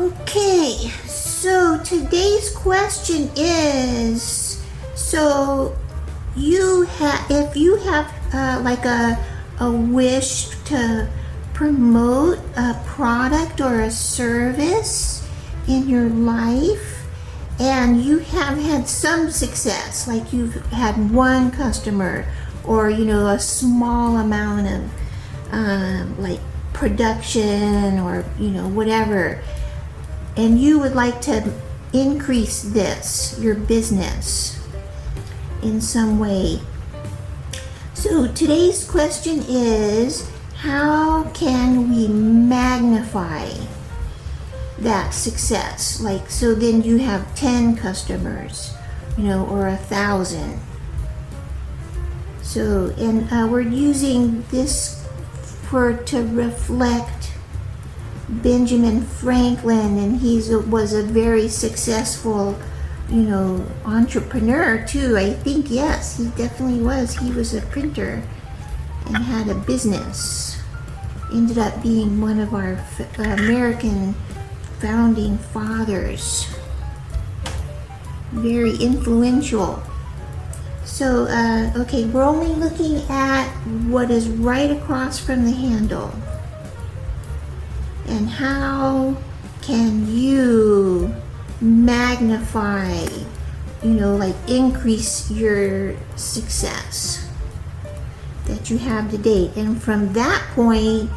Okay, so today's question is, so if you have like a wish to promote a product or a service in your life, and you have had some success, like you've had one customer or a small amount of like production or whatever, and you would like to increase your business in some way. So today's question is, how can we magnify that success? Like, so then you have 10 customers, or 1,000. So, and we're using this to reflect Benjamin Franklin, and he was a very successful, entrepreneur too. I think, yes, he definitely was. He was a printer and had a business. Ended up being one of our American founding fathers. Very influential. So, okay, we're only looking at what is right across from the handle. And how can you magnify, like increase your success that you have to date? And from that point,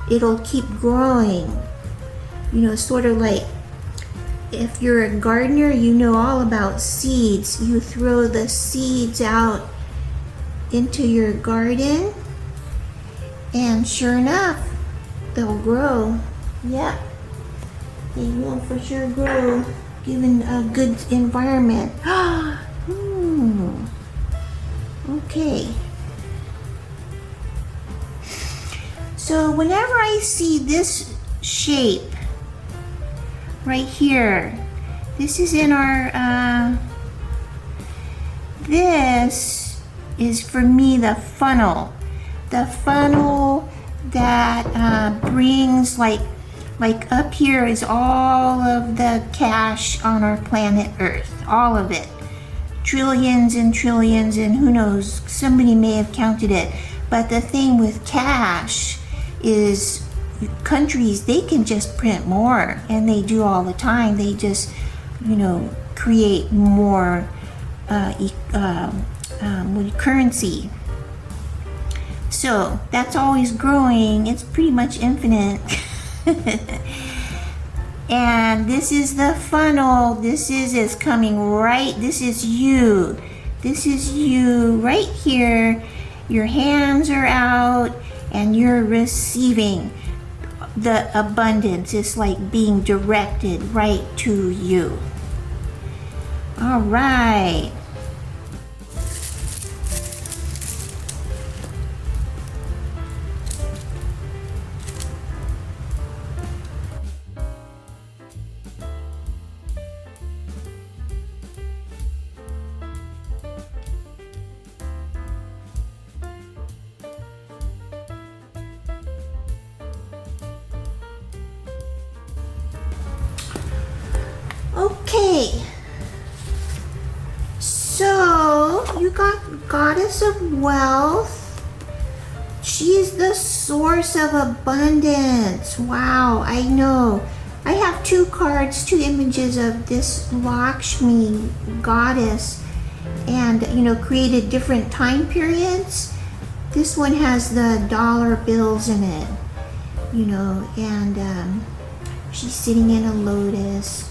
it'll keep growing. Sort of like if you're a gardener, you know all about seeds. You throw the seeds out into your garden, and sure enough, they'll grow. Yeah, they will for sure grow, given a good environment. Okay. So whenever I see this shape right here, this is in our, this is for me the funnel that brings like up here is all of the cash on our planet Earth, all of it, trillions and trillions, and who knows, somebody may have counted it. But the thing with cash is countries, they can just print more, and they do all the time. They just create more currency. So that's always growing. It's pretty much infinite. And this is the funnel. This is coming right. This is you right here. Your hands are out and you're receiving the abundance. It's like being directed right to you. All right. Okay, so you got Goddess of Wealth. She's the source of abundance. Wow, I know. I have two images of this Lakshmi goddess, and created different time periods. This one has the dollar bills in it, and she's sitting in a lotus.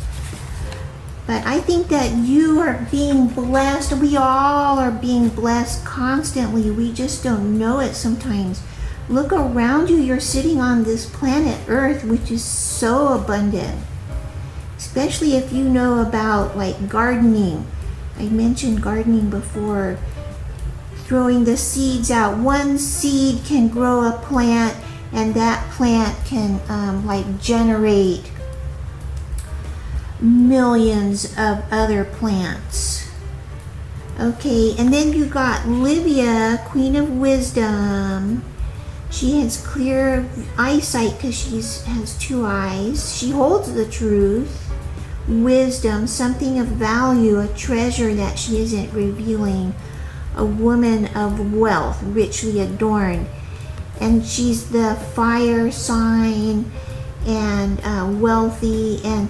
But I think that you are being blessed. We all are being blessed constantly. We just don't know it sometimes. Look around you. You're sitting on this planet Earth, which is so abundant. Especially if you know about like gardening. I mentioned gardening before. Throwing the seeds out. One seed can grow a plant, and that plant can generate millions of other plants. Okay, and then you got Livia, Queen of Wisdom. She has clear eyesight because she has two eyes. She holds the truth, wisdom, something of value, a treasure that she isn't revealing, a woman of wealth, richly adorned. And she's the fire sign and wealthy. And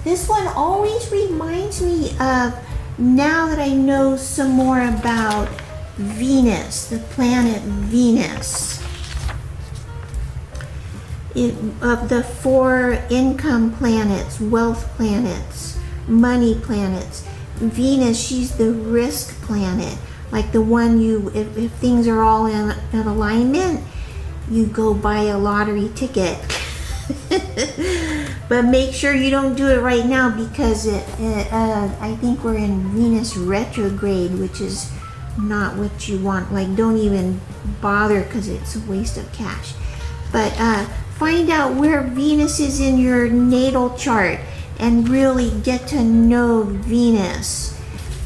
this one always reminds me of, now that I know some more about Venus, the planet Venus. Of the 4 income planets, wealth planets, money planets, Venus, she's the risk planet, like the one if things are all in alignment, you go buy a lottery ticket. But make sure you don't do it right now, because I think we're in Venus retrograde, which is not what you want. Like, don't even bother, because it's a waste of cash. But find out where Venus is in your natal chart and really get to know Venus,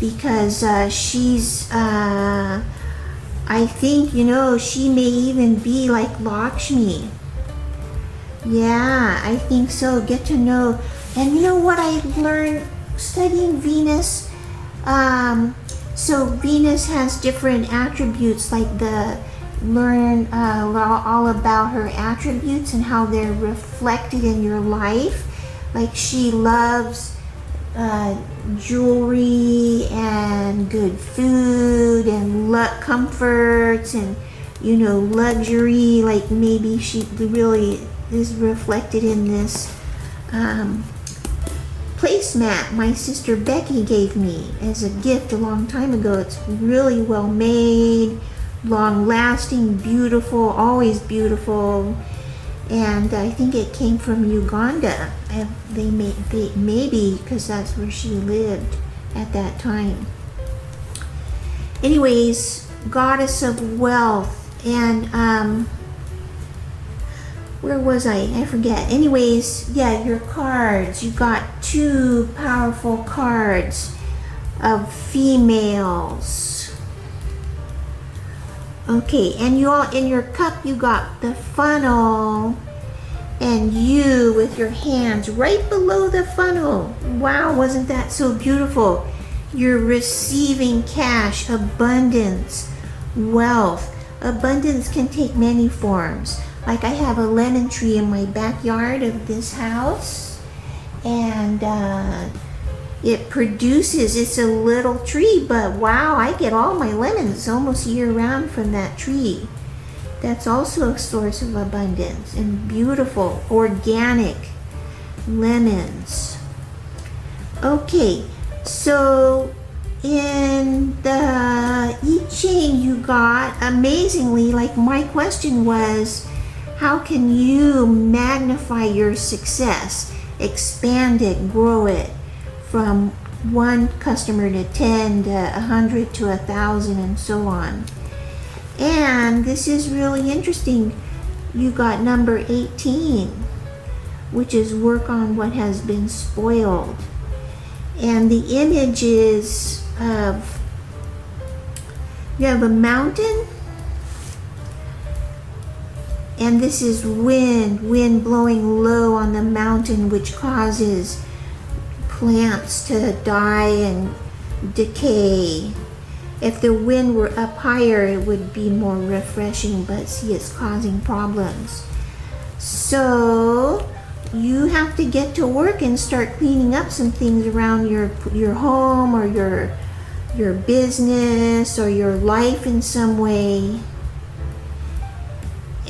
because she's, I think, she may even be like Lakshmi. Yeah, I think so. Get to know. And you know what I learned studying Venus? So Venus has different attributes, like learn all about her attributes and how they're reflected in your life. Like, she loves jewelry and good food and comforts and luxury. Like, maybe she really is reflected in this placemat my sister Becky gave me as a gift a long time ago. It's really well made, long lasting, beautiful, always beautiful. And I think it came from Uganda. Maybe because that's where she lived at that time. Anyways, goddess of wealth. And where was I? I forget. Anyways, yeah, your cards. You got 2 powerful cards of females. Okay, and you all in your cup, you got the funnel, and you with your hands right below the funnel. Wow, wasn't that so beautiful? You're receiving cash, abundance, wealth. Abundance can take many forms. Like, I have a lemon tree in my backyard of this house, and it produces, it's a little tree, but wow, I get all my lemons almost year round from that tree. That's also a source of abundance, and beautiful, organic lemons. Okay, so in the I Ching you got, amazingly, like my question was, how can you magnify your success, expand it, grow it from 1 customer to 10 to 100 to 1,000 and so on? And this is really interesting. You got number 18, which is work on what has been spoiled. And the image is of, you have a mountain, and this is wind blowing low on the mountain, which causes plants to die and decay. If the wind were up higher, it would be more refreshing, but see, it's causing problems. So you have to get to work and start cleaning up some things around your home or your business or your life in some way.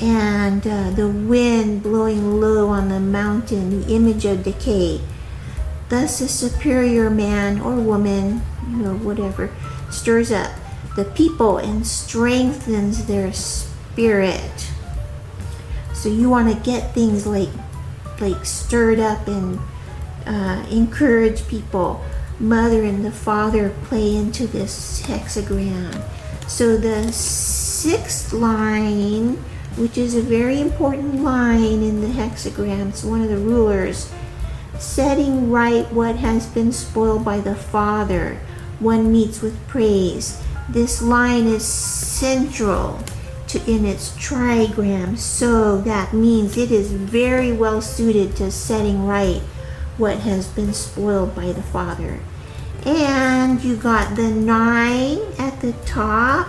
And the wind blowing low on the mountain, the image of decay. Thus a superior man or woman, whatever, stirs up the people and strengthens their spirit. So you want to get things like stirred up and encourage people. Mother and the father play into this hexagram. So the 6th line, which is a very important line in the hexagram, it's one of the rulers, setting right what has been spoiled by the father. One meets with praise. This line is central in its trigram. So that means it is very well suited to setting right what has been spoiled by the Father. And you got the 9 at the top,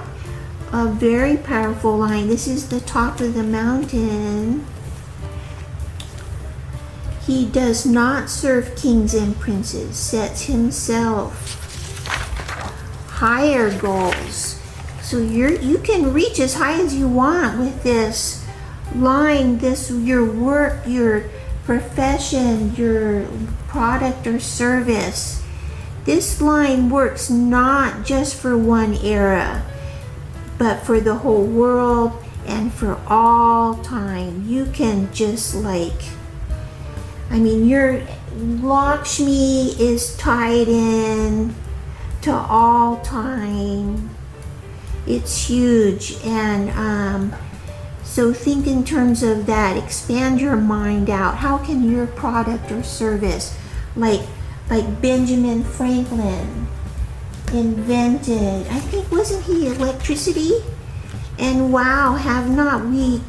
a very powerful line. This is the top of the mountain. He does not serve kings and princes, sets himself higher goals. So you can reach as high as you want with this line, your work, your profession, your product or service. This line works not just for one era, but for the whole world and for all time. You can just your Lakshmi is tied in to all time. It's huge. And so think in terms of that. Expand your mind out. How can your product or service, like Benjamin Franklin invented, I think, wasn't he electricity? And wow, have not we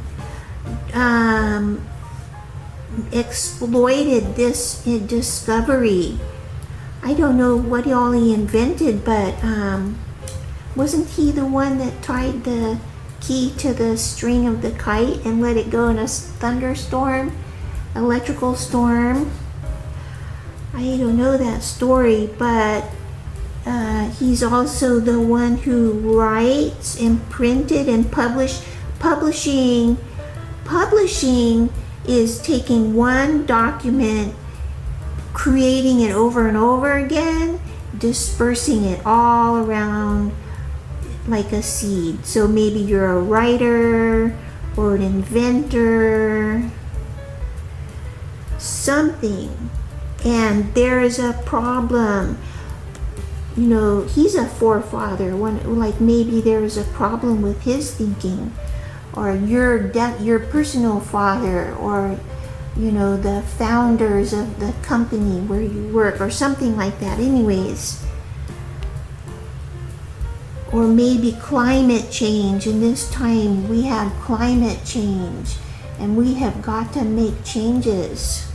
exploited this discovery? I don't know what all he invented, but wasn't he the one that tied the key to the string of the kite and let it go in a thunderstorm, electrical storm? I don't know that story, but he's also the one who writes and printed and publishing is taking one document, creating it over and over again, dispersing it all around like a seed. So maybe you're a writer or an inventor, something, and there is a problem. He's a forefather. Maybe there is a problem with his thinking, or your personal father, or the founders of the company where you work, or something like that. Anyways, or maybe climate change. In this time we have climate change and we have got to make changes.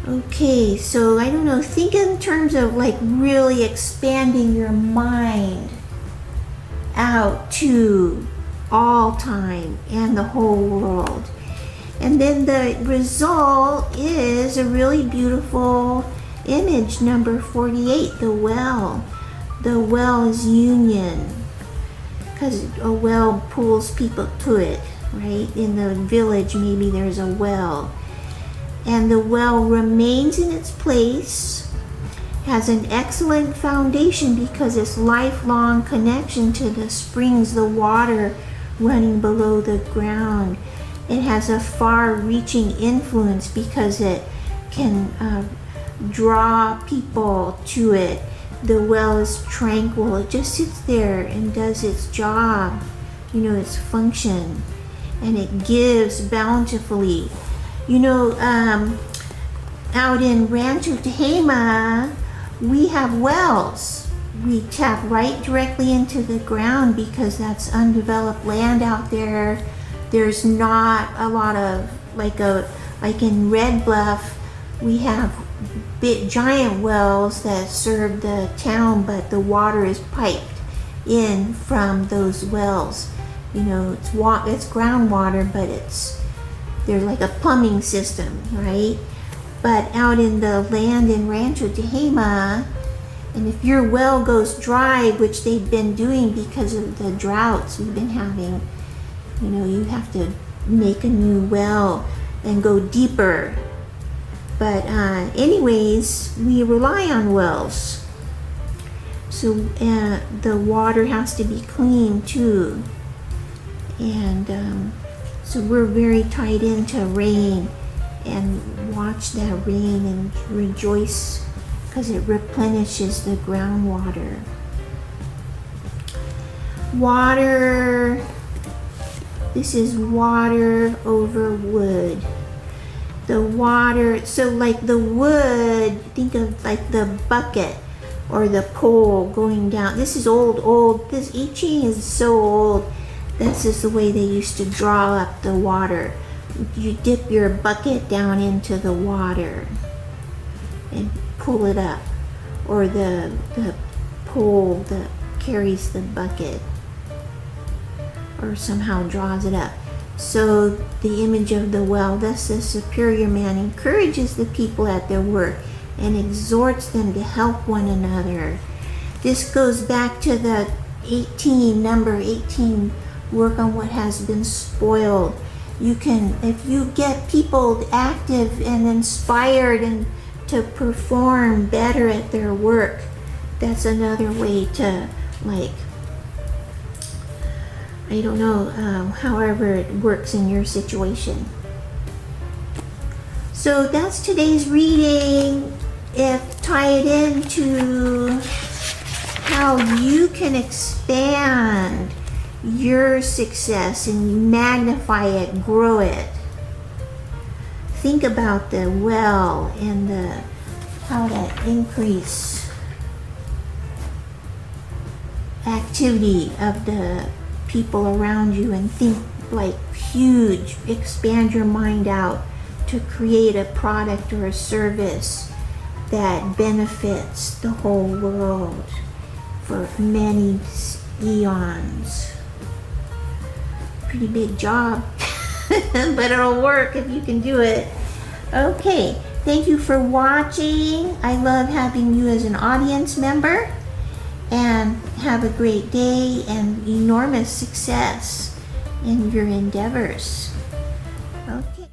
Okay, so I don't know, think in terms of really expanding your mind out to all time and the whole world. And then the result is a really beautiful image, number 48, the well. The well is union, because a well pulls people to it, right? In the village, maybe there's a well. And the well remains in its place, has an excellent foundation because its lifelong connection to the springs, the water running below the ground. It has a far-reaching influence because it can draw people to it. The well is tranquil. It just sits there and does its job, its function, and it gives bountifully. Out in Rancho Tehama, we have wells. We tap right directly into the ground because that's undeveloped land out there. There's not a lot of, like in Red Bluff, we have giant wells that serve the town, but the water is piped in from those wells. It's groundwater, but there's like a plumbing system, right? But out in the land in Rancho Tehama, and if your well goes dry, which they've been doing because of the droughts we've been having, you have to make a new well and go deeper. But anyways, we rely on wells. So the water has to be clean too. And so we're very tied into rain, and watch that rain and rejoice because it replenishes the groundwater. Water. This is water over wood. The water, so like the wood, think of like the bucket or the pole going down. This is old. This I Ching is so old. This is the way they used to draw up the water. You dip your bucket down into the water and pull it up, or the pole that carries the bucket or somehow draws it up. So the image of the well, thus the superior man encourages the people at their work and exhorts them to help one another. This goes back to the number 18, work on what has been spoiled. You can, if you get people active and inspired and to perform better at their work, that's another way to, like, I don't know, however it works in your situation. So that's today's reading. Tie it into how you can expand your success and magnify it, grow it. Think about the well and how to increase activity of the people around you, and think like huge. Expand your mind out to create a product or a service that benefits the whole world for many eons. Pretty big job, but it'll work if you can do it. Okay, thank you for watching. I love having you as an audience member, and have a great day and enormous success in your endeavors. Okay.